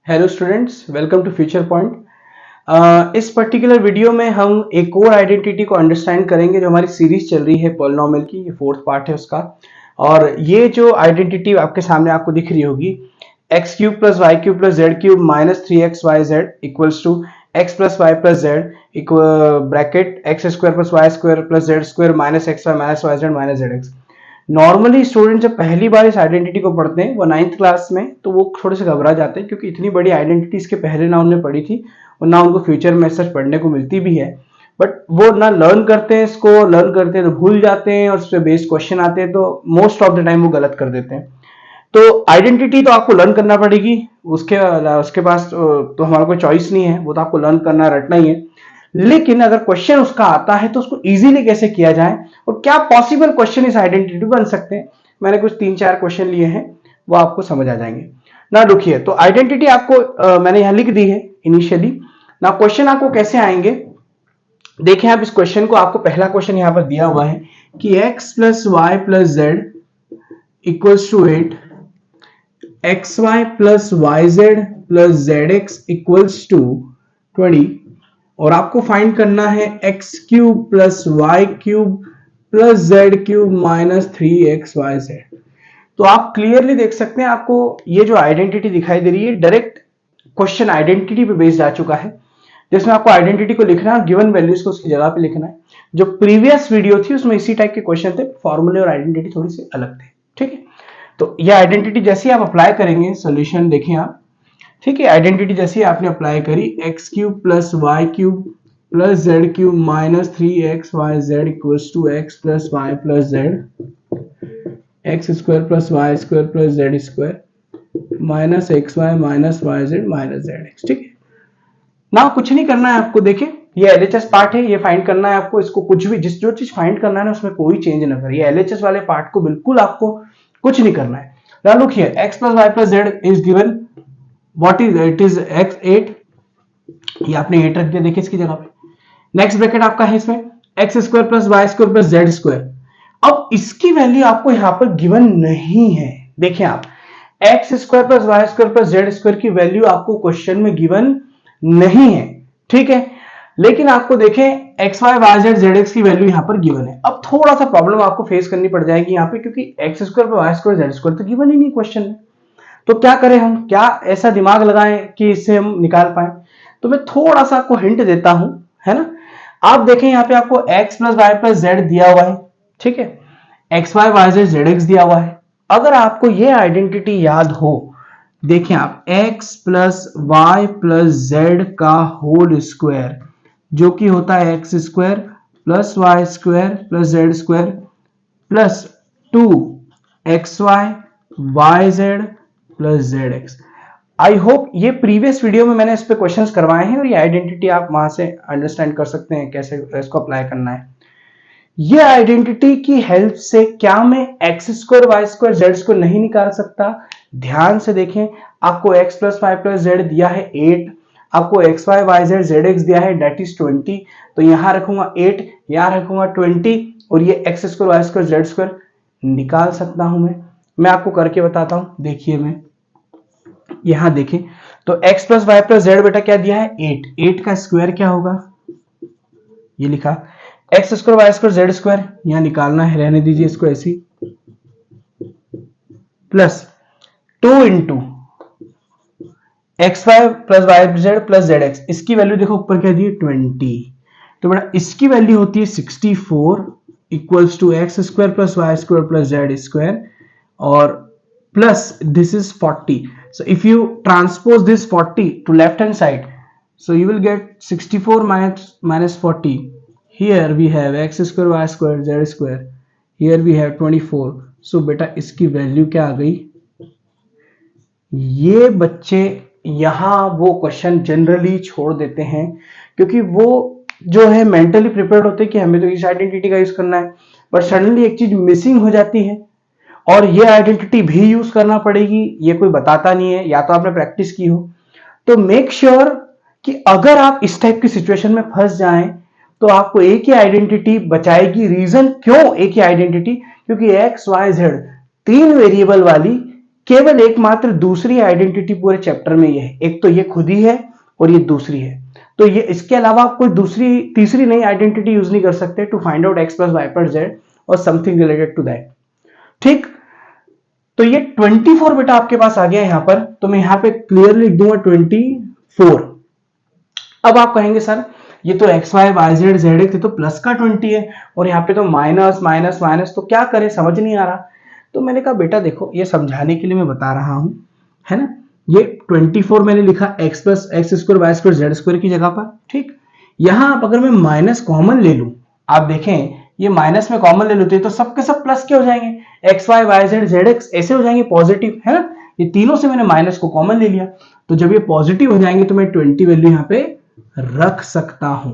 Hello students, welcome to Future Point. इस particular video में हम एक और आइडेंटिटी को अंडरस्टैंड करेंगे जो हमारी सीरीज चल रही है पॉलिनोमियल की। ये फोर्थ पार्ट है उसका। और ये जो आइडेंटिटी आपके सामने आपको दिख रही होगी, x cube plus y cube plus z cube minus 3xyz equals to x plus y plus z bracket x square plus y square plus z square minus x y minus y z minus z x. Normally student जब पहली बार इस identity को पढ़ते हैं वो 9th class में, तो वो थोड़े से घबरा जाते हैं क्योंकि इतनी बड़ी आइडेंटिटी इसके पहले ना उन्होंने पढ़ी थी और ना उनको फ्यूचर में सच पढ़ने को मिलती भी है। बट वो ना लर्न करते हैं, इसको लर्न करते हैं तो भूल जाते हैं और उस पर बेस्ड क्वेश्चन आते हैं तो मोस्ट ऑफ द टाइम वो गलत कर देते हैं। तो आइडेंटिटी तो आपको लर्न करना पड़ेगी, उसके पास तो हमारा कोई चॉइस नहीं है, वो तो आपको लर्न करना रटना ही है। लेकिन अगर क्वेश्चन उसका आता है तो उसको इजीली कैसे किया जाए और क्या पॉसिबल क्वेश्चन इस आइडेंटिटी बन सकते हैं, मैंने कुछ 3-4 क्वेश्चन लिए हैं, वो आपको समझ आ जाएंगे ना। रुकिए, तो आइडेंटिटी आपको मैंने यहां लिख दी है इनिशियली ना। क्वेश्चन आपको कैसे आएंगे देखें आप इस क्वेश्चन को। आपको पहला क्वेश्चन यहां पर दिया हुआ है कि x plus y plus z equals to 8, x y plus y z plus z x equals to 20 और आपको फाइंड करना है x cube plus y cube plus z cube minus 3xyz। तो आप क्लियरली देख सकते हैं, आपको ये जो आइडेंटिटी दिखाई दे रही है डायरेक्ट क्वेश्चन आइडेंटिटी पे बेस्ड आ चुका है, जिसमें आपको आइडेंटिटी को लिखना है, गिवन वैल्यूज को उसकी जगह पे लिखना है। जो प्रीवियस वीडियो थी उसमें इसी टाइप के क्वेश्चन थे, फॉर्मूले और आइडेंटिटी थोड़ी सी अलग थे। ठीक है, तो ये आइडेंटिटी जैसे आप अप्लाई करेंगे, सोल्यूशन देखें आप। ठीक है, आइडेंटिटी जैसे आपने अप्लाई करी, x cube plus y cube plus z cube minus 3xyz equals to x plus y plus z x square plus y square plus z square minus x y minus y z minus z x. ठीक है ना, कुछ नहीं करना है आपको। देखिए ये एलएचएस पार्ट है, ये फाइंड करना है आपको। इसको कुछ भी जो चीज फाइंड करना है ना उसमें कोई चेंज ना करिए। एलएचएस वाले पार्ट को बिल्कुल आपको कुछ नहीं करना है। Now look here, x plus y plus z is given what is it is x 8, ये आपने 8 रख दिया। देखिए इसकी जगह पे नेक्स्ट ब्रैकेट आपका है इसमें x square plus y square plus z square. अब इसकी वैल्यू आपको यहां पर गिवन नहीं है। देखिए आप, x square plus y square plus z square की वैल्यू आपको क्वेश्चन में गिवन नहीं है। ठीक है, लेकिन आपको देखें x y y z z x की वैल्यू यहां पर गिवन है। अब थोड़ा सा प्रॉब्लम आपको फेस करनी पड़ जाएगी यहां पे, क्योंकि x square plus y square z square तो गिवन ही नहीं क्वेश्चन में। तो क्या करें हम, क्या ऐसा दिमाग लगाएं कि इससे हम निकाल पाए। तो मैं थोड़ा सा आपको हिंट देता हूं, है ना। आप देखें यहाँ पे आपको x plus y plus z दिया हुआ है। ठीक है, x y y z z x दिया हुआ है। अगर आपको ये आइडेंटिटी याद हो, देखें आप, x plus y plus z का होल स्क्वायर जो कि होता है x square plus y square plus z square plus 2xy y z plus z x. I hope ये प्रीवियस वीडियो में मैंने इस पे क्वेश्चंस करवाए हैं और ये आइडेंटिटी आप वहां से अंडरस्टैंड कर सकते हैं कैसे इसको अप्लाई करना है। ये आइडेंटिटी की हेल्प से क्या मैं x square y square z square नहीं निकाल सकता? ध्यान से देखें, आपको x plus y plus z दिया है 8, आपको x y y z z x दिया है डेट इज 20। तो यहां रखूंगा 8, यहां रखूंगा 20 और ये x square y square z square निकाल सकता हूं मैं आपको करके बताता हूं। देखिए मैं यहां देखें तो x plus y plus z बेटा क्या दिया है 8, 8 का स्क्वायर क्या होगा, ये लिखा x square y square z square, यहां निकालना है, रहने दीजिए इसको ऐसी, plus 2 into x y plus y z plus z x. इसकी वैल्यू देखो ऊपर क्या दी है 20, तो बेटा इसकी वैल्यू होती है 64 equals to x square plus y square plus z square और plus this is 40. So if you transpose this 40 to left hand side, so you will get 64 minus 40. Here we have x square y square z square, here we have 24. So बेटा इसकी value क्या आ गई। ये बच्चे यहां वो question generally छोड़ देते हैं क्योंकि वो जो है मेंटली प्रिपेयर्ड होते हैं कि हमें तो इस आइडेंटिटी का यूज करना है, बट सडनली एक चीज मिसिंग हो जाती है और ये आइडेंटिटी भी यूज करना पड़ेगी, ये कोई बताता नहीं है, या तो आपने प्रैक्टिस की हो। तो मेक श्योर कि अगर आप इस टाइप की सिचुएशन में फंस जाएं तो आपको एक ही आइडेंटिटी बचाएगी। रीजन क्यों एक ही आइडेंटिटी, क्योंकि एक्स वाई जेड 3 वेरिएबल वाली केवल एकमात्र दूसरी आइडेंटिटी पूरे चैप्टर में ये है, एक तो ये खुद ही है और ये दूसरी है, तो ये इसके अलावा आप कोई दूसरी तीसरी नई आइडेंटिटी यूज नहीं कर सकते to find out x plus y plus z और समथिंग रिलेटेड टू दैट। ठीक, तो ये 24 बेटा आपके पास आ गया यहां पर, तो मैं यहां पे क्लियरली लिख दूंगा 24। अब आप कहेंगे सर ये तो x y y z z x तो प्लस का 20 है और यहाँ पे तो माइनस माइनस माइनस, तो क्या करें समझ नहीं आ रहा। तो मैंने कहा बेटा देखो ये समझाने के लिए मैं बता रहा हूं, है ना, ये 24 मैंने लिखा x plus x square y square z square की जगह पर। ठीक, यहां आप अगर मैं माइनस कॉमन ले लूं, आप देखें ये माइनस में कॉमन ले लेते तो सबके सब प्लस के हो जाएंगे, x y y z z x ऐसे हो जाएंगे पॉजिटिव, है ना। ये तीनों से मैंने माइनस को कॉमन ले लिया, तो जब ये पॉजिटिव हो जाएंगे तो मैं 20 वैल्यू यहाँ पे रख सकता हूं।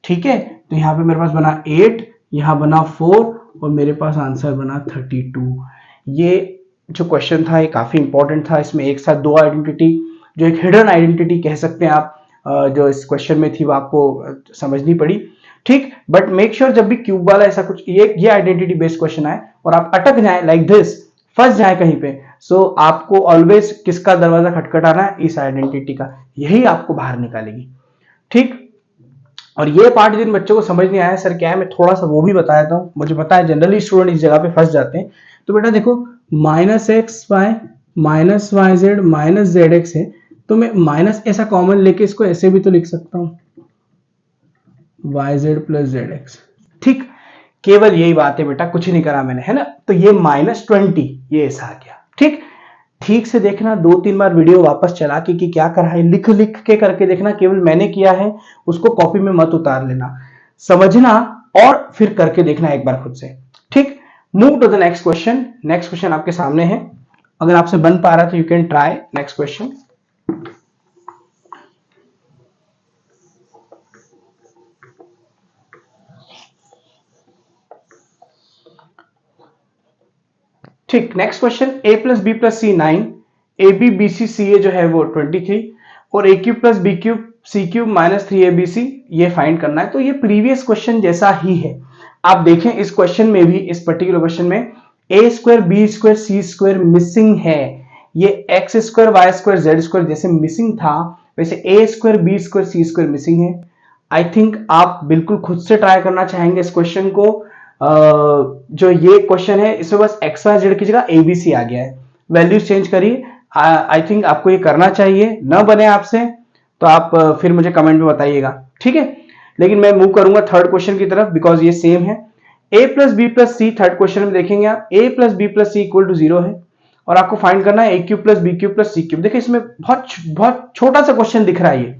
ठीक है, तो यहां पे मेरे पास बना 8, यहां बना 4 और मेरे पास आंसर बना 32। ये जो क्वेश्चन था ये काफी इंपॉर्टेंट था, इसमें एक साथ दो आइडेंटिटी, जो एक हिडन आइडेंटिटी कह सकते हैं आप, जो इस क्वेश्चन में थी वो आपको समझनी पड़ी। ठीक, बट मेक श्योर जब भी क्यूब वाला ऐसा कुछ ये आइडेंटिटी बेस्ड क्वेश्चन आए और आप अटक जाए लाइक दिस, फंस जाए कहीं पे, सो आपको ऑलवेज किसका दरवाजा खटखटाना है, इस आइडेंटिटी का, यही आपको बाहर निकालेगी। ठीक, और ये पार्ट जिन बच्चों को समझ नहीं आया सर क्या है, मैं थोड़ा सा वो भी बता देता हूँ, मुझे पता है जनरली स्टूडेंट इस जगह पे फंस जाते हैं। तो बेटा देखो minus x y minus y z minus z x है, तो मैं माइनस ऐसा कॉमन लेके इसको ऐसे भी तो लिख सकता हूं, y z plus z x. ठीक, केवल यही बात है बेटा, कुछ नहीं करा मैंने, है ना। तो ये -20 ये ऐसा आ गया। ठीक, ठीक से देखना, 2-3 बार वीडियो वापस चला के कि क्या करा है, लिख लिख के करके देखना, केवल मैंने किया है उसको कॉपी में मत उतार लेना, समझना और फिर करके देखना एक बार खुद से। ठीक, move to the next question. Next question आपके सामने है, अगर आपसे बन पा रहा तो you can try next question. ठीक, next question, a plus B plus C 9, A B B C C A जो है वो 23 और A cube plus B cube C cube minus 3abc ये फाइंड करना है। तो ये प्रीवियस क्वेश्चन जैसा ही है, आप देखें इस क्वेश्चन में भी, इस पर्टिकुलर क्वेश्चन में a square b square c square missing है, ये x square y square z square जैसे मिसिंग था वैसे a square b square c square missing है। आई थिंक आप बिल्कुल खुद से ट्राई करना चाहेंगे इस क्वेश्चन को। जो ये क्वेश्चन है इसमें बस एक्स वाई जेड की जगह एबीसी आ गया है, वैल्यूज चेंज करिए। आई थिंक आपको ये करना चाहिए, न बने आपसे तो आप फिर मुझे कमेंट में बताइएगा। ठीक है, लेकिन मैं मूव करूंगा थर्ड क्वेश्चन की तरफ बिकॉज ये सेम है। A plus B plus c, third question में देखेंगे आप, a plus B plus c equal to 0 है और आपको फाइंड करना है a cube plus B cube plus c cube. देखिए इसमें बहुत बहुत छोटा सा क्वेश्चन दिख रहा है, ये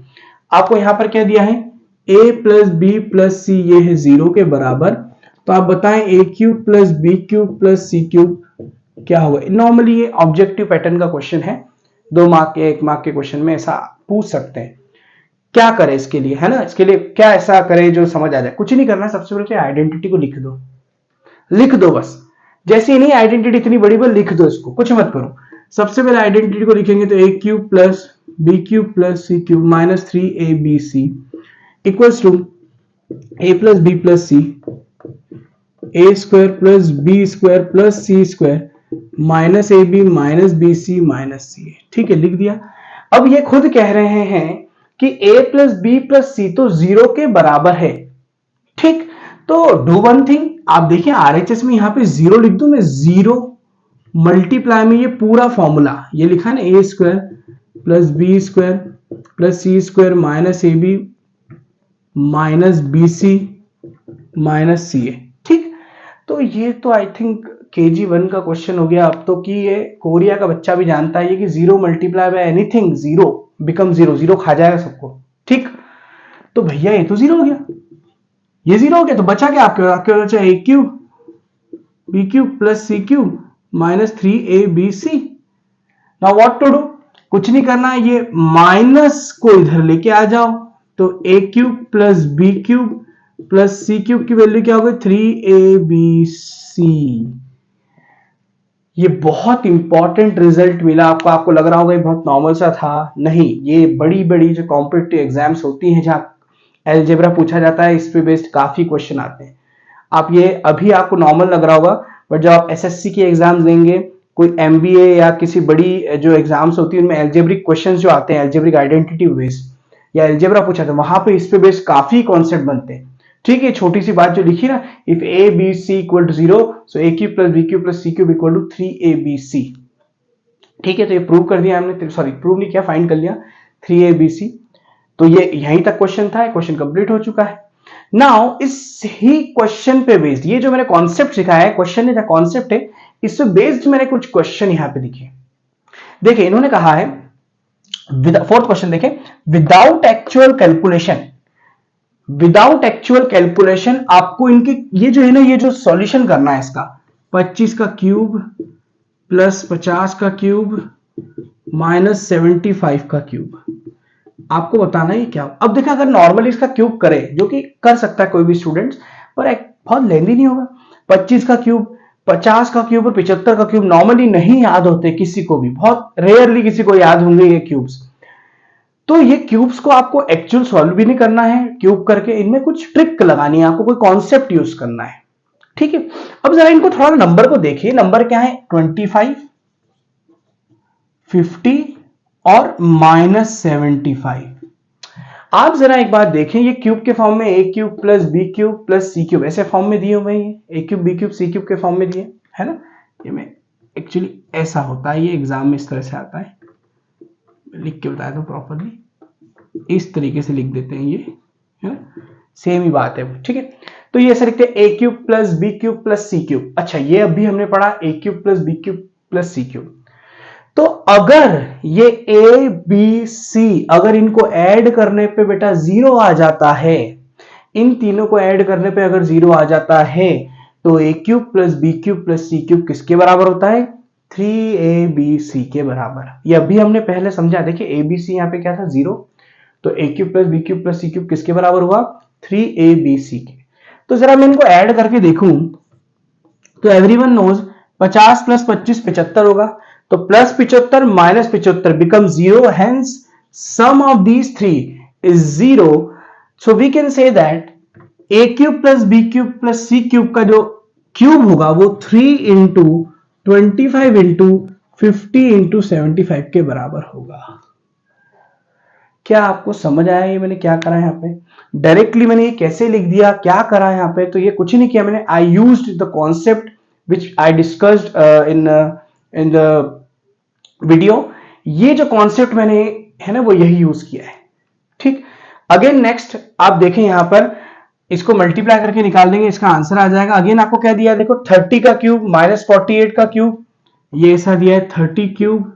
आपको यहां पर क्या दिया है, a plus B plus c ये है 0 के बराबर, तो आप बताएं a cube plus B cube plus c cube क्या होगा। नॉर्मली ये ऑब्जेक्टिव पैटर्न का क्वेश्चन है, 2 मार्क के 1 मार्क के क्वेश्चन में ऐसा पूछ सकते हैं। क्या करें इसके लिए, है ना, इसके लिए क्या ऐसा करें जो समझ आ जाए। कुछ नहीं करना, सबसे पहले आइडेंटिटी को लिख दो, लिख दो बस, जैसे ही नहीं आइडेंटिटी इतनी बड़ी बस लिख दो, इसको कुछ मत करो। सबसे पहले आइडेंटिटी को लिखेंगे तो a cube plus B cube plus c cube minus 3abc equals to a plus B plus c a square plus b square plus c square minus a b minus b c minus c. ठीक है, लिख दिया। अब ये खुद कह रहे हैं कि a प्लस बी प्लस सी तो 0 के बराबर है। ठीक, तो डू वन थिंग, आप देखिए आरएचएस में यहां पे 0 लिख दूं मैं, 0 मल्टीप्लाई में ये पूरा फॉर्मूला ये लिखा है ना, a square plus b square plus c square minus a b minus b c minus c a. ठीक, तो ये तो आई थिंक KG1 का क्वेश्चन हो गया अब तो, कि ये कोरिया का बच्चा भी जानता है कि 0 मल्टीप्लाई बाय एनीथिंग 0 बिकम 0, 0 खा जाएगा सबको। ठीक, तो भैया ये तो 0 हो गया, ये 0 हो गया, तो बचा क्या आपके बचा a cube b cube plus c cube minus 3abc। Now what to do, कुछ नहीं करना है, ये माइनस को इधर लेके आ जाओ, तो a cube plus B cube plus c cube की वैल्यू क्या होगी 3abc। ये बहुत इंपॉर्टेंट रिजल्ट मिला आपको, आपको लग रहा होगा ये बहुत नॉर्मल सा था, नहीं, ये बड़ी बड़ी जो कॉम्पिटिटिव एग्जाम्स होती हैं जहां अलजेब्रा पूछा जाता है, इस पे बेस्ड काफी क्वेश्चन आते हैं। आप ये अभी आपको नॉर्मल लग रहा होगा, बट जब आप एसएससी के एग्जाम देंगे कोई एमबीए या किसी बड़ी जो एग्जाम्स होती है उनमें एल्जेब्रिक क्वेश्चंस जो आते हैं, एल्जेब्रिक आइडेंटिटी बेस्ड या एल्जेब्रा पूछा था, वहां पे इस पे बेस्ड काफी कॉन्सेप्ट बनते हैं। ठीक है, छोटी सी बात जो लिखी ना, if a b c equal to 0 so a cube plus B cube plus c cube equal to 3abc। ठीक है, तो ये प्रूव कर दिया हमने, सॉरी प्रूव नहीं किया, फाइंड कर लिया 3abc। तो ये यहीं तक क्वेश्चन था, क्वेश्चन कंप्लीट हो चुका है। नाउ इस ही क्वेश्चन पे बेस्ड, ये जो मैंने कॉन्सेप्ट सिखाया है, क्वेश्चन नहीं था कॉन्सेप्ट है, इससे बेस्ड मैंने कुछ क्वेश्चन यहां पे लिखे। देखिए इन्होंने कहा है, फोर्थ क्वेश्चन देखें, without actual calculation, without actual calculation आपको इनके ये जो है ना, ये जो सॉल्यूशन करना है इसका, 25 का क्यूब प्लस 50 का क्यूब माइनस 75 का क्यूब, आपको बताना है क्या। अब देखा, अगर नॉर्मली इसका क्यूब करे, जो कि कर सकता है कोई भी स्टूडेंट्स, पर एक बहुत लेंदी नहीं होगा। 25 का क्यूब, 50 का क्यूब और 75 का क्यूब नॉर्मली नहीं याद होते किसी को भी, बहुत रेयरली किसी को याद होंगे ये क्यूब्स। तो ये क्यूब्स को आपको एक्चुअल सॉल्व भी नहीं करना है क्यूब करके, इनमें कुछ ट्रिक लगानी है, आपको कोई कॉन्सेप्ट यूज करना है। ठीक है, अब जरा इनको थोड़ा नंबर को देखिए, नंबर क्या है, 25, 50 और -75। आप जरा एक बात देखें, ये क्यूब के फॉर्म में a cube plus B cube plus c cube ऐसे फॉर्म में दिए हुए हैं, a cube b cube C cube के फॉर्म में दिए है ना। ये में एक्चुअली ऐसा होता है, ये एग्जाम में इस तरह से आता है, लिख के बताया तो प्रॉपरली इस तरीके से लिख देते हैं, ये है ना, सेम ही बात है। ठीक है, तो ये ऐसे लिखते हैं a cube plus B cube plus c cube. अच्छा, ये अभी हमने पढ़ा a cube plus B cube plus c cube. तो अगर ये ए बी सी, अगर इनको ऐड करने पे बेटा 0 आ जाता है, इन तीनों को ऐड करने पे अगर 0 आ जाता है, तो a cube plus B cube plus c cube किसके बराबर होता है, 3abc के बराबर। ये अभी हमने पहले समझा, देखिए ए बी सी यहाँ पे क्या था, 0, तो a cube plus B cube plus c cube किसके बराबर हुआ, 3abc के। तो जरा मैं इनको ऐड करके देखूं, तो एवरीवन नोज 50 प्लस 25 75 होगा, तो plus 75 minus 75 become 0, hence sum of these three is 0। So we can say that a cube plus B cube plus c cube का जो क्यूब होगा वो 3 इंटू 25 इंटू 50 इंटू 75 के बराबर होगा। क्या आपको समझ आया ये मैंने क्या करा है यहाँ पे, डायरेक्टली मैंने ये कैसे लिख दिया, क्या करा है यहाँ पे, तो ये कुछ नहीं किया मैंने, I used the concept which I discussed in the video. ये जो कॉन्सेप्ट मैंने है ना वो यही यूज किया है। ठीक, अगेन नेक्स्ट आप देखें यहां पर, इसको मल्टीप्लाई करके निकाल देंगे, इसका आंसर आ जाएगा। अगेन आपको क्या दिया, देखो 30 का क्यूब माइनस 48 का क्यूब, ये ऐसा दिया है 30 cube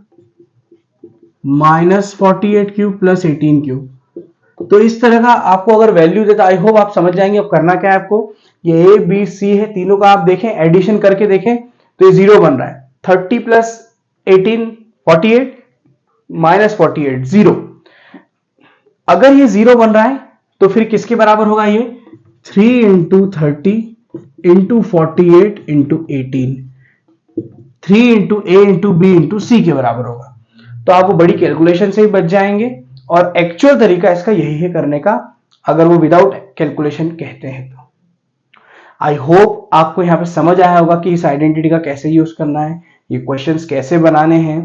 minus 48 cube plus 18 cube. तो इस तरह का आपको अगर वैल्यू देता, आई होप आप समझ जाएंगे अब करना क्या है आपको। ये ए बी सी है, तीनों का आप देखें, एडिशन करके देखें तो ये 0 बन रहा है, 30 प्लस 18 48 माइनस 48 0। अगर ये 0 बन रहा है तो फिर किसके बराबर होगा, ये 3 इंटू 30 इंटू 48 इंटू 18, 3 इंटू ए इंटू बी इंटू सी के बराबर होगा। तो आप वो बड़ी कैलकुलेशन से ही बच जाएंगे, और एक्चुअल तरीका इसका यही है करने का, अगर वो विदाउट कैलकुलेशन कहते हैं तो। आई होप आपको यहां पे समझ आया होगा कि इस आइडेंटिटी का कैसे यूज करना है, ये क्वेश्चंस कैसे बनाने हैं।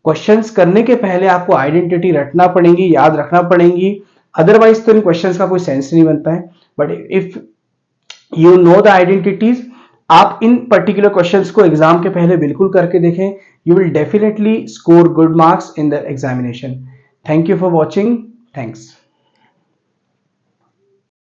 क्वेश्चंस करने के पहले आपको आइडेंटिटी रटना पड़ेगी, याद रखना पड़ेगी, अदरवाइज तो इन क्वेश्चंस का कोई सेंस नहीं बनता है। But if you know the identities, आप इन पर्टिकुलर क्वेश्चंस को एग्जाम के पहले बिल्कुल करके देखें, you will definitely score good marks in the examination. Thank you for watching, thanks.